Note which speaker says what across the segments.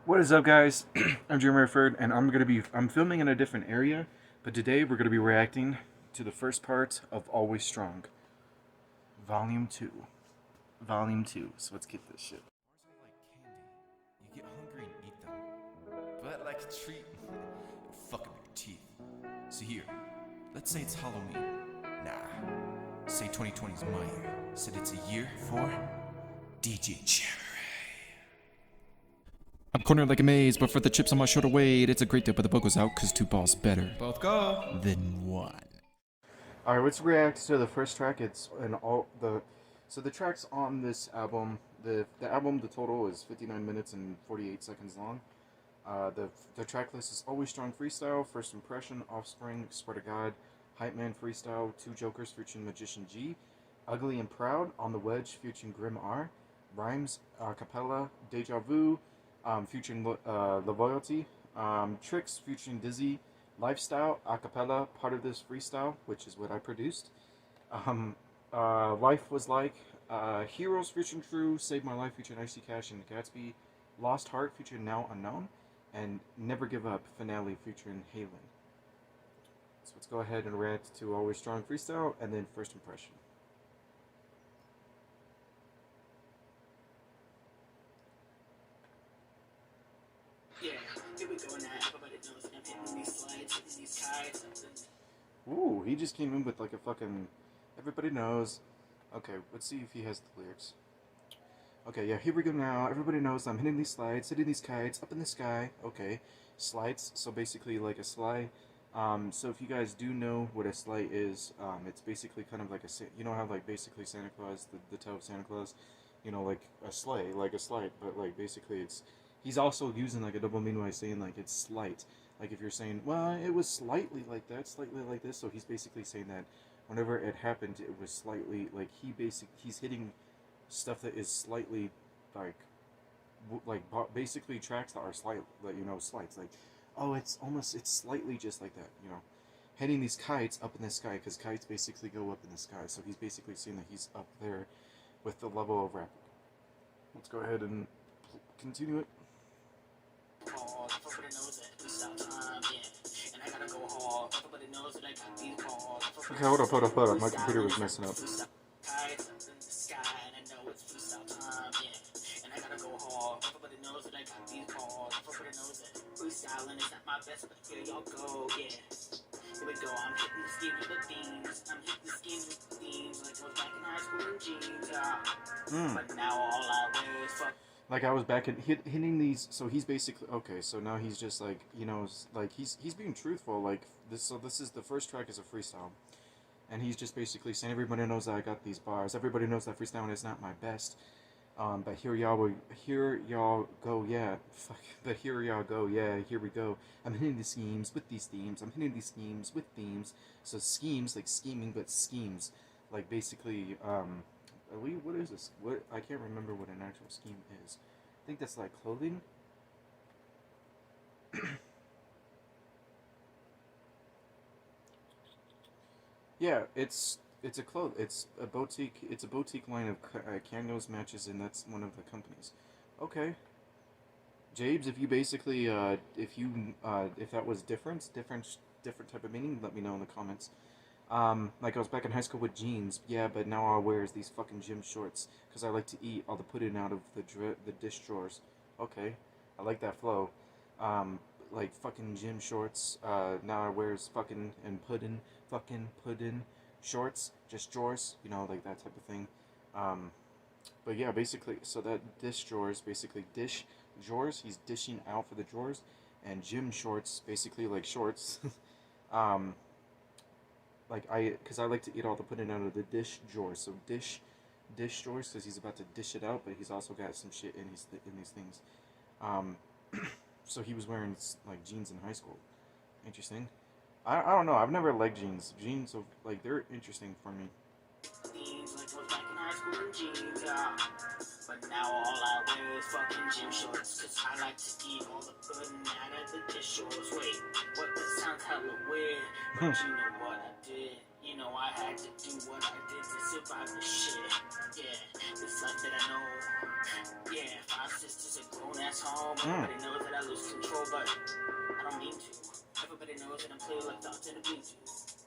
Speaker 1: What is up, guys? I'm Jeremyray Retherford, and I'm filming in a different area, but today we're gonna be reacting to the first part of Always Strong, Volume 2. Volume 2. So let's get this shit.
Speaker 2: Bars are like candy. You get hungry and eat them. But like a treat, it'll fuck up your teeth. So here, let's say it's Halloween. Nah, say 2020 is my year. Said it's a year for DJ Jeremyray. I'm cornered like a maze, but for the chips on my shoulder weight, it's a great deal, but the book goes out, cause two balls better. Both go. Than one.
Speaker 1: Alright, let's react to the first track. So the tracks on this album, the total is 59 minutes and 48 seconds long. The track list is Always Strong Freestyle, First Impression, Offspring, Swear to God, Hype Man Freestyle, Two Jokers featuring Magician G, Ugly and Proud, On the Wedge featuring Grim R, Rhymes, Capella, Deja Vu, featuring Vol.2, Tricks featuring Dizzy, Lifestyle, Acapella, part of this freestyle, which is what I produced. Life Was Like, Heroes featuring True, Save My Life featuring Icy Cash and Gatsby, Lost Heart featuring Now Unknown, and Never Give Up finale featuring Halen. So let's go ahead and react to Always Strong Freestyle and then First Impression.
Speaker 3: Yeah, here we go now. Everybody knows I'm hitting these slides, hitting these kites.
Speaker 1: Ooh, he just came in with like a fucking... Everybody knows. Okay, let's see if he has the lyrics. Okay, yeah, here we go now. Everybody knows I'm hitting these slides, hitting these kites, up in the sky. Okay, slides, so basically like a sleigh. So if you guys do know what a sleigh is, it's basically kind of like you know how like basically Santa Claus, the tale of Santa Claus, you know, like a sleigh, like a slide, but like basically he's also using like a double meaning by saying like it's slight. Like if you're saying, well, it was slightly like that, slightly like this, so he's basically saying that whenever it happened, it was slightly like he's hitting stuff that is slightly like basically tracks that are slight, like, you know, slights, like, oh, it's slightly just like that, you know, hitting these kites up in the sky, because kites basically go up in the sky, so he's basically saying that he's up there with the level of rap. Let's go ahead and continue it. Okay, hold up. My computer was messing up.
Speaker 3: Freestyling is not my best, but here y'all go, yeah. Here we go, I'm hitting the scheme with the themes. I'm hitting the scheme with the themes, like I was back in high school in jeans, But now all I wear is fuck.
Speaker 1: Like I was back in hitting these, so he's basically okay. So now he's just like, you know, like he's being truthful. Like this, so this is the first track is a freestyle, and he's just basically saying everybody knows that I got these bars. Everybody knows that freestyling is not my best. But here y'all go, yeah. Fuck. But here y'all go, yeah. Here we go. I'm hitting the schemes with these themes. I'm hitting these schemes with themes. So schemes, like scheming, but schemes, like basically, what is this? What, I can't remember what an actual scheme is. I think that's like clothing. Yeah, it's a boutique. It's a boutique line of candles, matches, and that's one of the companies. Okay, Jabes, if you basically if that was different type of meaning, let me know in the comments. Like I was back in high school with jeans, yeah, but now all I wear is these fucking gym shorts because I like to eat all the pudding out of the dish drawers. Okay, I like that flow. Like fucking gym shorts. Now I wears fucking and pudding shorts, just drawers, you know, like that type of thing. But yeah, basically, so that dish drawers, basically dish drawers. He's dishing out for the drawers, and gym shorts, basically like shorts. Because I like to eat all the pudding out of the dish drawers. So dish drawers, because he's about to dish it out, but he's also got some shit in these things. So he was wearing like jeans in high school. Interesting. I don't know. I've never liked jeans. Jeans, so like they're interesting for me.
Speaker 3: But now all I wear is fucking gym shorts, cause I like to eat all the pudding out of the dish drawers. Wait, what? That sounds hella weird, but you know what I did. You know, I had to do what I did to survive the shit. Yeah, this life that I know. Yeah, 5 sisters, a grown ass home. Everybody knows that I lose control, but I don't mean to. Everybody knows that I'm clear like thoughts in a beat.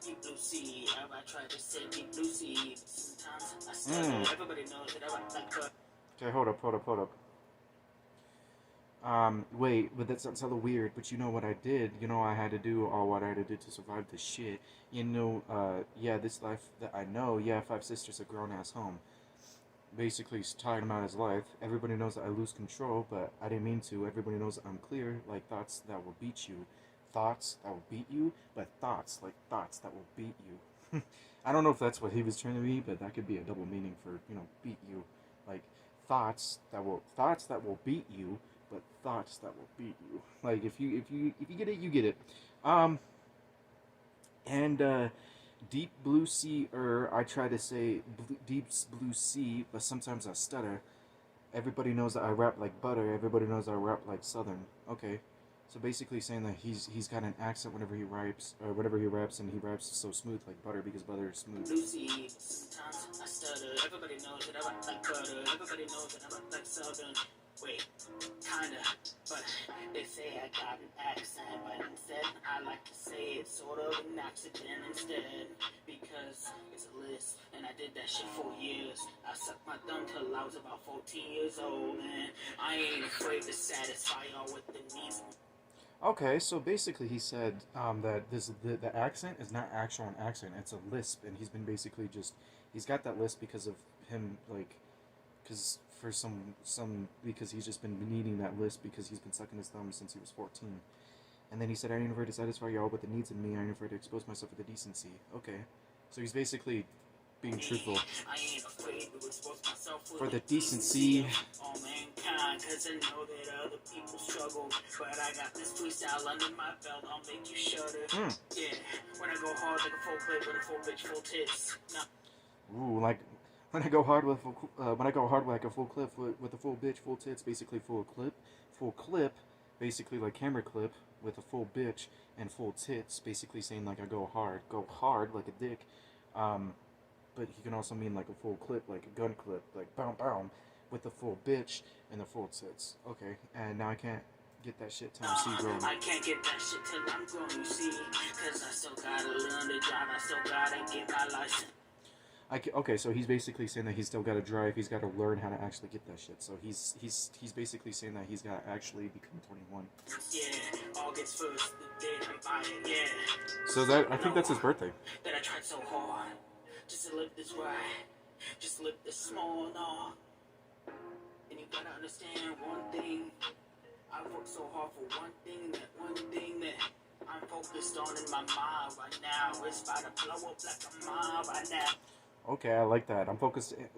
Speaker 3: Deep blue sea, I try to say deep blue sea. Sometimes I stutter. Everybody knows that I rap like a...
Speaker 1: Okay, hold up. Wait, but that sounds hella weird, but you know what I did? You know I had to do all what I had to do to survive this shit. You know, yeah, this life that I know, yeah, 5 sisters, a grown-ass home. Basically, he's talking about his life. Everybody knows that I lose control, but I didn't mean to. Everybody knows that I'm clear, like thoughts that will beat you. Thoughts that will beat you, but thoughts, like thoughts that will beat you. I don't know if that's what he was trying to be, but that could be a double meaning for, you know, beat you. Like, thoughts that will beat you, but thoughts that will beat you. Like, if you get it, you get it. Deep blue sea, I try to say deep blue sea, but sometimes I stutter. Everybody knows that I rap like butter. Everybody knows I rap like southern. Okay, so basically saying that he's got an accent whenever he raps, or whenever he raps, and he raps so smooth like butter because butter is smooth.
Speaker 3: Lucy, sometimes I stutter. Everybody knows that I rap like butter. Everybody knows that I rap like southern. Wait, kinda, but they say I got an accent, but instead I like to say it's sort of an accident instead, because it's a list, and I did that shit for years. I sucked my thumb till I was about 14 years old, and I ain't afraid to satisfy y'all with the needs.
Speaker 1: Okay, so basically he said that the accent is not actual an accent, it's a lisp, and he's been basically he's got that lisp because of him, like, because he's just been needing that lisp because he's been sucking his thumb since he was 14. And then he said, I ain't afraid to satisfy y'all with the needs in me, I ain't afraid to expose myself with the decency. Okay, so he's basically being truthful.
Speaker 3: I ain't afraid to expose myself
Speaker 1: for the decency.
Speaker 3: All mankind, cause I know that other people struggle, but I got this freestyle under my belt, I'll make you shudder. Yeah, when I go hard like a full clip with a full bitch, full tits.
Speaker 1: Ooh, like when I go hard with like a full clip with a full bitch, full tits, basically full clip, basically like camera clip with a full bitch and full tits, basically saying like I go hard like a dick. But he can also mean like a full clip, like a gun clip, like boom boom, with the full bitch and the full tits. Okay, and now I can't get that shit till I'm grown.
Speaker 3: I can't get that shit till I'm grown, you see, cause I still gotta learn to drive, I still gotta get my license.
Speaker 1: Okay, so he's basically saying that he's still got to drive. He's got to learn how to actually get that shit. So he's basically saying that he's got to actually become 21.
Speaker 3: Yeah, August 1st, the day I'm buying, yeah.
Speaker 1: So I think that's his birthday.
Speaker 3: That I tried so hard just to live this right, just to live this small and all. And you gotta understand one thing. I worked so hard for one thing that I'm focused on in my mind right now. It's about to blow up like a mob right now.
Speaker 1: Okay, I like that.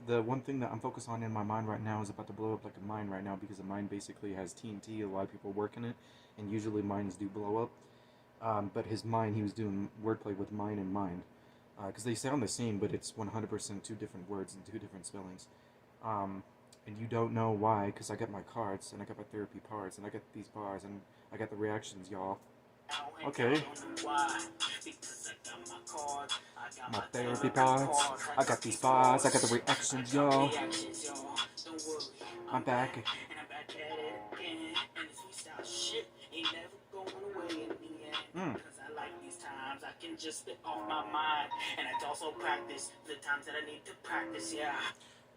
Speaker 1: The one thing that I'm focused on in my mind right now is about to blow up like a mine right now, because a mine basically has TNT, a lot of people work in it, and usually mines do blow up. But his mine, he was doing wordplay with mine and mind. Because they sound the same, but it's 100% two different words and two different spellings. And you don't know why, because I got my cards, and I got my therapy parts, and I got these bars, and I got the reactions, y'all. Okay. My therapy parts, I got these bars, I got the reactions, y'all. I'm back.
Speaker 3: And I'm back at it again. And this freestyle shit ain't never going away in the end. Because I like these times, I can just spit off my mind. And it's also practice the times that I need to practice, yeah.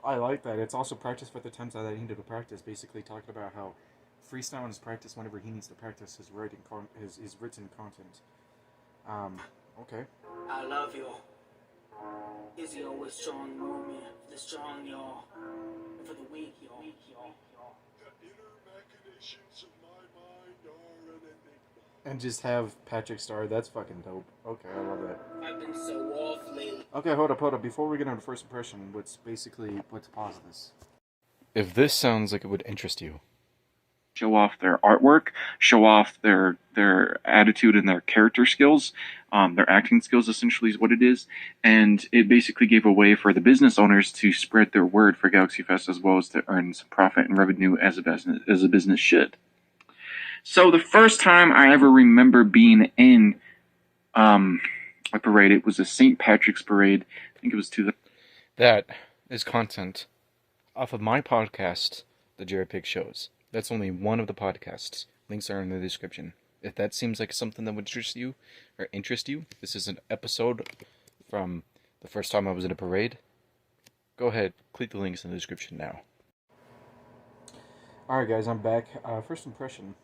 Speaker 1: I like that. It's also practice for the times that I needed to practice. Basically talking about how freestyle is practice whenever he needs to practice his writing, his written content. Okay.
Speaker 3: I love you. Is he always strong movement? The strong, y'all. And for the weak, y'all.
Speaker 4: The inner machinations of my mind are an enigma.
Speaker 1: And just have Patrick Star. That's fucking dope. Okay, I love that.
Speaker 3: I've been so off lately.
Speaker 1: Okay, hold up. Before we get on the first impression, let's pause this. If this sounds like it would interest you,
Speaker 5: show off their artwork, show off their attitude and their character skills, their acting skills essentially is what it is, and it basically gave a way for the business owners to spread their word for Galaxy Fest as well as to earn some profit and revenue as a business should. So the first time I ever remember being in a parade. It was a St. Patrick's parade. I think it was 2000.
Speaker 1: That is content off of my podcast, the JRayPics shows. That's only one of the podcasts. Links are in the description. If that seems like something that would interest you, this is an episode from the first time I was in a parade. Go ahead, click the links in the description now. Alright guys, I'm back. First impression.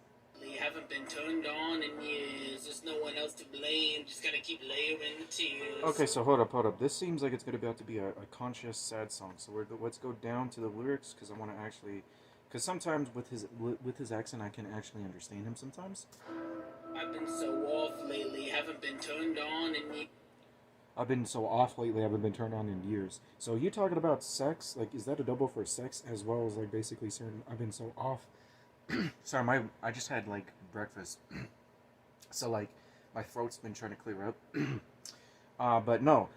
Speaker 3: We haven't been turned on in years. There's no one else to blame. Just gotta keep layering the tears.
Speaker 1: Okay, so hold up. This seems like it's about to be a conscious, sad song. So let's go down to the lyrics, because I want to actually... Because sometimes with his accent, I can actually understand him sometimes.
Speaker 3: I've been so off lately. Haven't been turned on in years.
Speaker 1: I've been so off lately, I haven't been turned on in years. So you talking about sex? Like, is that a double for sex as well as, like, basically saying I've been so off? Sorry, I just had, like, breakfast. So, like, my throat's been trying to clear up. But no,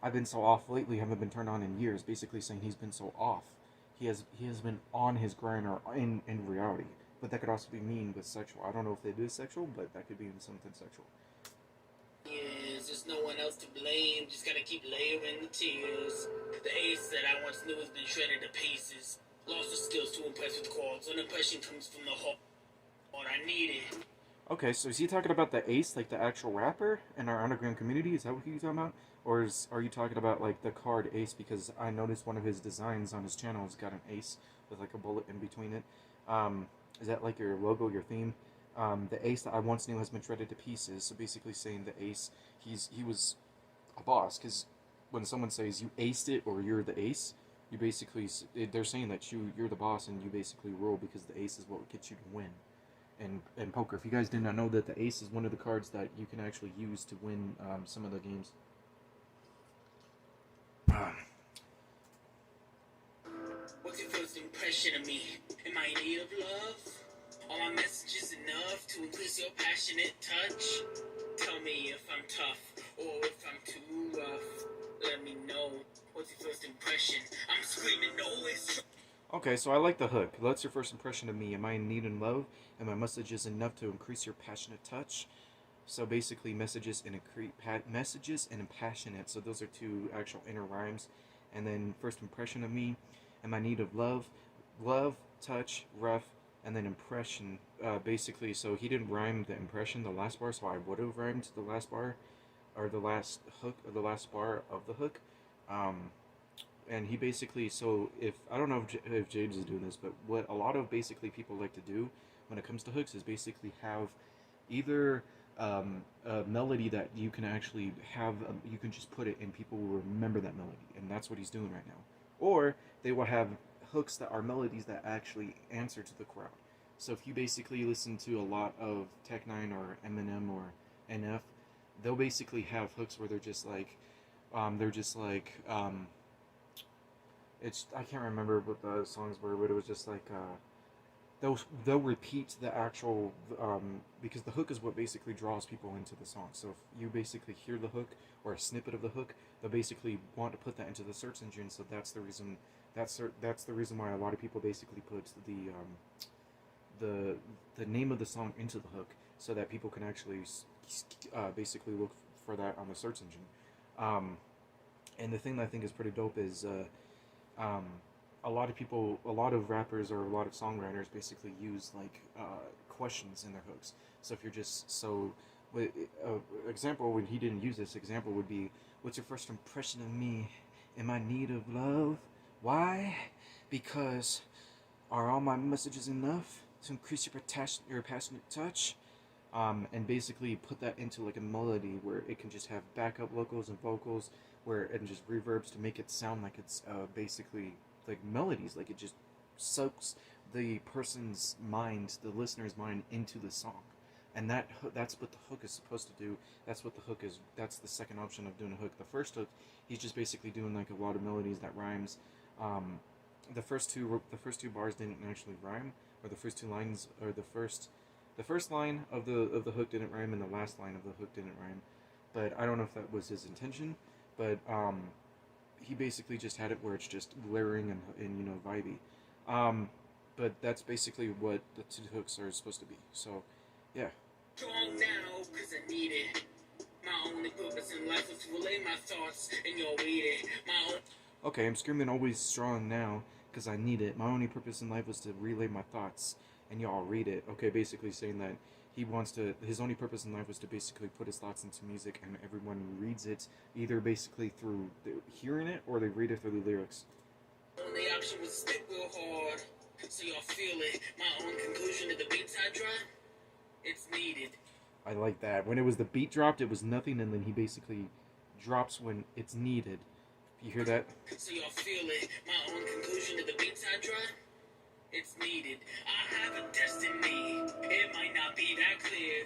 Speaker 1: I've been so off lately, haven't been turned on in years. Basically saying he's been so off. He has been on his grind or in reality. But that could also be mean with sexual. I don't know if it is sexual, but that could be something sexual.
Speaker 3: Years, there's no one else to blame. Just gotta keep layering the tears. The ace that I once knew has been shredded to pieces. Lost the skills to impress with chords. An impression comes from the heart. What I needed.
Speaker 1: Okay, so is he talking about the Ace, like the actual rapper in our underground community? Is that what he's talking about? Or are you talking about, like, the card Ace? Because I noticed one of his designs on his channel has got an Ace with, like, a bullet in between it. Is that, like, your logo, your theme? The Ace that I once knew has been shredded to pieces. So basically saying the Ace, he was a boss. Because when someone says you aced it or you're the Ace, you basically, they're saying that you're the boss and you basically rule because the Ace is what gets you to win. And poker. If you guys did not know that the Ace is one of the cards that you can actually use to win some of the games.
Speaker 3: What's your first impression of me? Am I in need of love? Are my messages enough to increase your passionate touch? Tell me if I'm tough or if I'm too rough. Let me know. What's your first impression? I'm screaming no, it's true.
Speaker 1: Okay, so I like the hook. What's your first impression of me? Am I in need of love? And my messages enough to increase your passionate touch? So basically, messages and passionate. So those are two actual inner rhymes. And then first impression of me. Am I in need of love? Love, touch, rough, and then impression. Basically, so he didn't rhyme the impression, the last bar. So I would have rhymed the last bar, or the last hook, or the last bar of the hook. And he basically, so if, I don't know if James is doing this, but what a lot of basically people like to do when it comes to hooks is basically have either a melody that you can actually have, you can just put it and people will remember that melody, and that's what he's doing right now. Or they will have hooks that are melodies that actually answer to the crowd. So if you basically listen to a lot of Tech Nine or Eminem or NF, they'll basically have hooks where they're just like, it's, I can't remember what the songs were, but it was just like, they'll repeat the actual, because the hook is what basically draws people into the song. So if you basically hear the hook or a snippet of the hook, they'll basically want to put that into the search engine. So that's the reason. That's the reason why a lot of people basically put the name of the song into the hook, so that people can actually basically look for that on the search engine. And the thing that I think is pretty dope is a lot of rappers or a lot of songwriters basically use like questions in their hooks. So if you're just example, when he didn't use this example would be, what's your first impression of me? Am I in need of love? Why? Because are all my messages enough to increase your passionate touch? And basically put that into like a melody where it can just have backup vocals and vocals, and just reverbs to make it sound like it's basically like melodies, like it just soaks the person's mind, the listener's mind, into the song. And that's what the hook is supposed to do. That's what the hook is. That's the second option of doing a hook. The first hook, he's just basically doing like a lot of melodies that rhymes. The first two bars didn't actually rhyme, or the first two lines, or the first line of the hook didn't rhyme, and the last line of the hook didn't rhyme. But I don't know if that was his intention. But he basically just had it where it's just layering and vibey. But that's basically what the two hooks are supposed to be. So, yeah.
Speaker 3: Strong now, cause I need it. My only purpose in life was to relay my thoughts, and you'll read it. My own.
Speaker 1: Okay, I'm screaming always strong now because I need it. My only purpose in life was to relay my thoughts, and y'all read it. Okay, basically saying that his only purpose in life was to basically put his thoughts into music, and everyone reads it either basically through hearing it or they read it through the lyrics.
Speaker 3: Only option was to spit real hard, so y'all feel it. My own conclusion to the beats I drop, it's needed.
Speaker 1: I like that. When it was the beat dropped, it was nothing, and then he basically drops when it's needed. You hear that?
Speaker 3: So y'all feel it. My own conclusion to the beats I drop, it's needed. I have a destiny. It might not be that clear.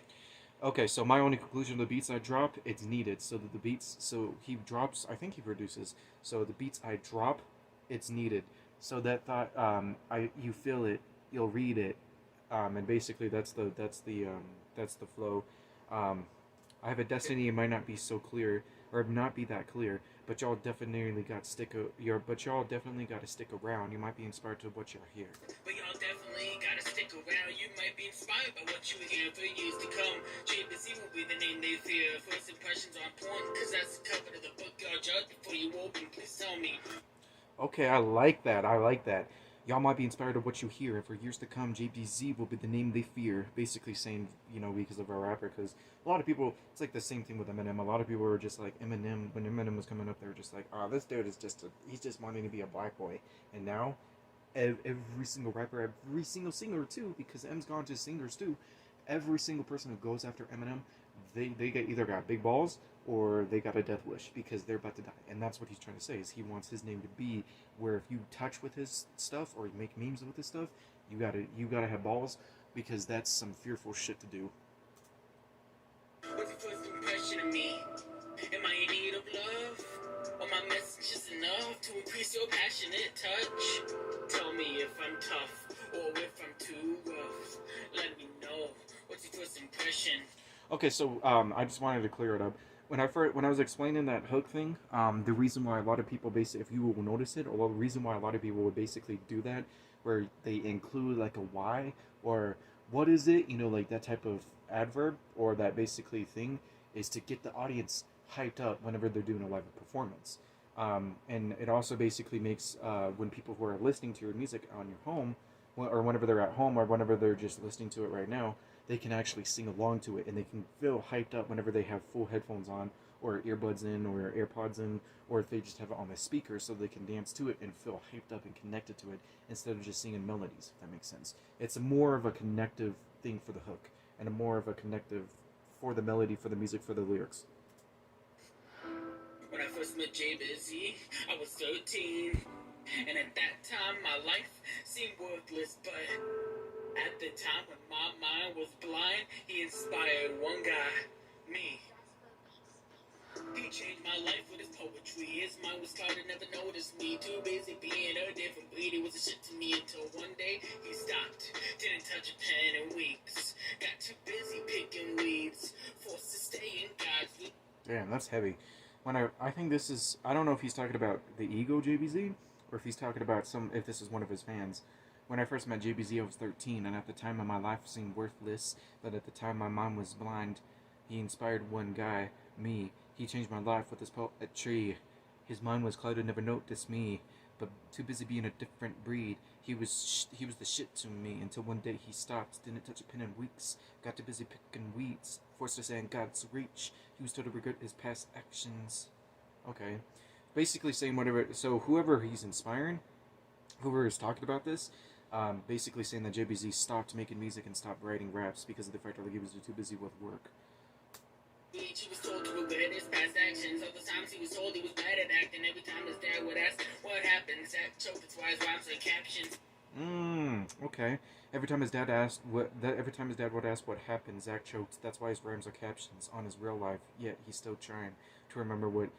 Speaker 1: Okay, so my only conclusion to the beats I drop, it's needed. So that the beats, so he drops, I think he produces. So the beats I drop, it's needed. So that thought, you feel it, you'll read it, and basically that's the flow. I have a destiny. It might not be so clear, or not be that clear, but y'all definitely got to stick around. You might be inspired to what y'all hear.
Speaker 3: But y'all definitely gotta stick around. You might be inspired by what you hear for years to come. JBC will be the name they fear. First impressions on point, cause that's the cover of the book y'all judge before you open. Please tell me.
Speaker 1: Okay, I like that. Y'all might be inspired of what you hear, and for years to come, JBZ will be the name they fear. Basically saying, because of our rapper, because a lot of people, it's like the same thing with Eminem. A lot of people were just like, Eminem, when Eminem was coming up, they were just like, oh, this dude is he's just wanting to be a black boy. And now, every single rapper, every single singer too, because M's gone to singers too, every single person who goes after Eminem, they either got big balls or they got a death wish because they're about to die. And that's what he's trying to say, is he wants his name to be where if you touch with his stuff or you make memes with his stuff, you gotta have balls, because that's some fearful shit to do.
Speaker 3: What's your first impression of me? Am I in need of love? Or my message is enough to increase your passionate touch? Tell me if I'm tough or if I'm too rough. Let me know. What's your first impression?
Speaker 1: Okay, so I just wanted to clear it up. When I was explaining that hook thing, the reason why a lot of people basically, if you will notice it, or the reason why a lot of people would basically do that, where they include like a why or what is it, like that type of adverb or that basically thing, is to get the audience hyped up whenever they're doing a live performance. And it also basically makes when people who are listening to your music on your home, or whenever they're at home, or whenever they're just listening to it right now, they can actually sing along to it, and they can feel hyped up whenever they have full headphones on, or earbuds in, or AirPods in, or if they just have it on the speaker, so they can dance to it and feel hyped up and connected to it, instead of just singing melodies, if that makes sense. It's more of a connective thing for the hook, and a more of a connective for the melody, for the music, for the lyrics.
Speaker 3: When I first met JBZ, I was 13. And at that time, my life seemed worthless, but at the time when my mind was blind, he inspired one guy, me. He changed my life with his poetry. His mind was clouded, never noticed me. Too busy being a different breed. He was a shit to me until one day he stopped. Didn't touch a pen in weeks. Got too busy picking weeds. Forced to stay in God's league.
Speaker 1: Damn, that's heavy. I think this is, I don't know if he's talking about the ego JBZ, or if he's talking about if this is one of his fans. When I first met JBZ, I was 13, and at the time of my life seemed worthless, but at the time my mind was blind. He inspired one guy, me. He changed my life with his poetry. His mind was clouded, never noticed me, but too busy being a different breed. He was the shit to me until one day he stopped. Didn't touch a pen in weeks. Got too busy picking weeds. Forced to stay in God's reach. He was told to regret his past actions. Okay. Basically saying whatever. So whoever he's inspiring, whoever is talking about this, basically saying that JBZ stopped making music and stopped writing raps because of the fact that he was too busy with work.
Speaker 3: He was told to regret his past actions. Other times he was told he was bad at acting. Every time his dad would ask what happened, Zach choked. That's why his rhymes are captions.
Speaker 1: Okay. Every time his dad would ask what happened, Zach choked. That's why his rhymes are captions on his real life. Yet he's still trying to remember what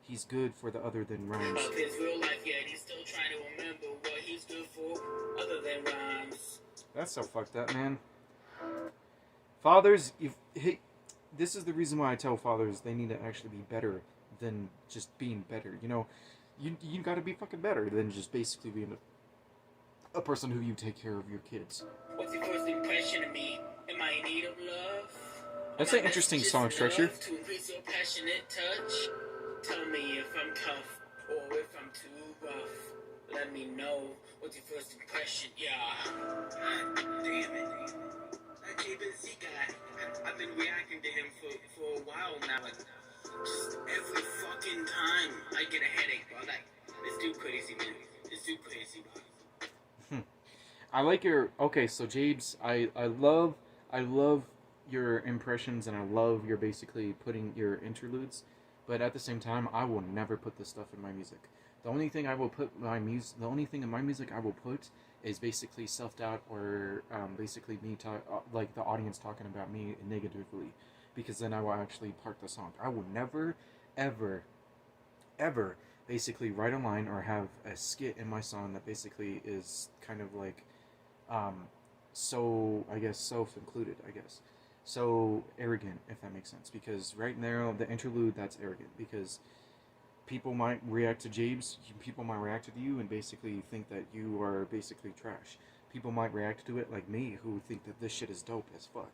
Speaker 1: he's good for, the other than rhymes.
Speaker 3: Of his real life, yet he's still trying to remember what he's good for, other than rhymes.
Speaker 1: That's so fucked up, man. Fathers, this is the reason why I tell fathers they need to actually be better than just being better. You gotta be fucking better than just basically being a person who you take care of your kids.
Speaker 3: What's your first impression of me? Am I in need of love?
Speaker 1: That's an interesting song structure.
Speaker 3: To increase your passionate touch. Tell me if I'm tough or if I'm too rough. Let me know what's your first impression. Yeah. God damn it. That JBZ guy. I've been reacting to him for a while now. And just every fucking time I get a headache, bro. Like, this dude crazy, man. This dude crazy, bro.
Speaker 1: I like your okay. So Jabes, I love your impressions and I love your basically putting your interludes, but at the same time, I will never put this stuff in my music. The only thing I will put the only thing in my music I will put is basically self-doubt or basically me like the audience talking about me negatively, because then I will actually park the song. I will never, ever, ever basically write a line or have a skit in my song that basically is kind of like so I guess self-included, I guess. So arrogant, if that makes sense. Because right now, the interlude, that's arrogant. Because people might react to Jabes, people might react to you and basically think that you are basically trash. People might react to it like me, who think that this shit is dope as fuck.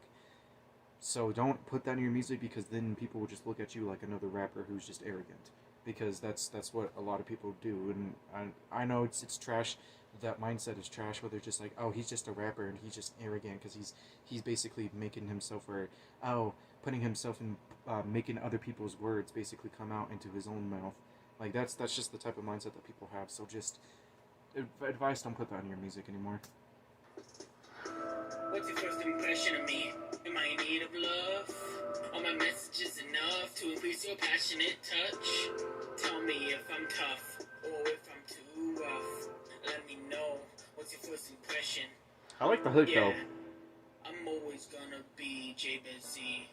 Speaker 1: So don't put that in your music, because then people will just look at you like another rapper who's just arrogant. Because that's what a lot of people do. And I know it's trash. That mindset is trash, where they're just like, oh, he's just a rapper and he's just arrogant because he's basically making himself, or putting himself in making other people's words basically come out into his own mouth. Like that's just the type of mindset that people have. So just advice, don't put that in your music anymore.
Speaker 3: What's your first impression of me? Am I in need of love? Are my messages enough to increase your passionate touch? Tell me if I'm tough or if I'm too rough. Let me know what's your first impression.
Speaker 1: I like the hook though.
Speaker 3: I'm always gonna be JBZ.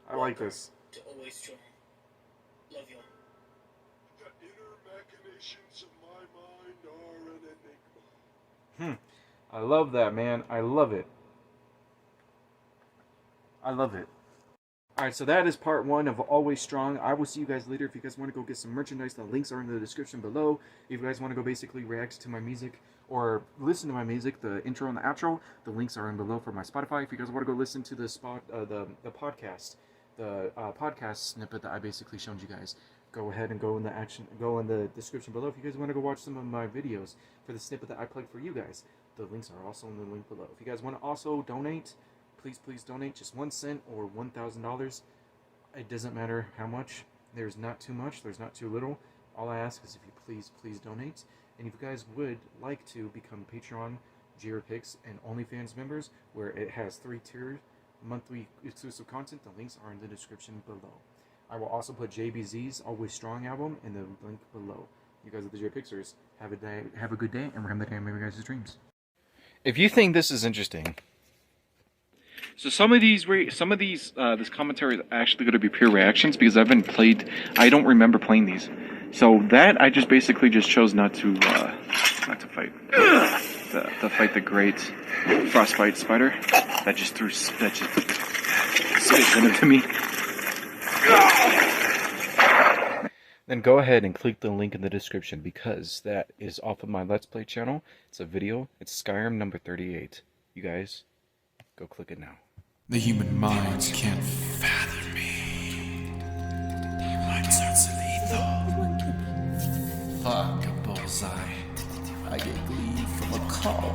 Speaker 1: I like this.
Speaker 3: To always strong. Love you.
Speaker 4: The inner machinations of my mind are an enigma.
Speaker 1: I love that, man. I love it. I love it. Alright, so that is part 1 of Always Strong. I will see you guys later. If you guys want to go get some merchandise, the links are in the description below. If you guys want to go basically react to my music or listen to my music, the intro and the outro, the links are in below for my Spotify. If you guys want to go listen to the podcast, the podcast snippet that I basically showed you guys, go ahead and go in the description below. If you guys want to go watch some of my videos for the snippet that I played for you guys, the links are also in the link below. If you guys want to also donate, please donate. Just 1 cent or $1,000. It doesn't matter how much. There's not too much. There's not too little. All I ask is if you please donate. And if you guys would like to become Patreon, JRayPics, and OnlyFans members, where it has 3 tiers, monthly exclusive content, the links are in the description below. I will also put JBZ's Always Strong album in the link below. You guys are the JRayPicsers. Have a good day, and remember to remember your guys' dreams. If you think this is interesting.
Speaker 5: So some of these this commentary is actually going to be pure reactions, because I don't remember playing these. So that I just basically chose not to fight. To fight the great frostbite spider that just spit into me.
Speaker 1: Then go ahead and click the link in the description, because that is off of my Let's Play channel. It's a video. It's Skyrim number 38. You guys, go click it now.
Speaker 2: The human mind can't fathom me. Your mind starts lethal. Fuck a bullseye. I get glee from a call.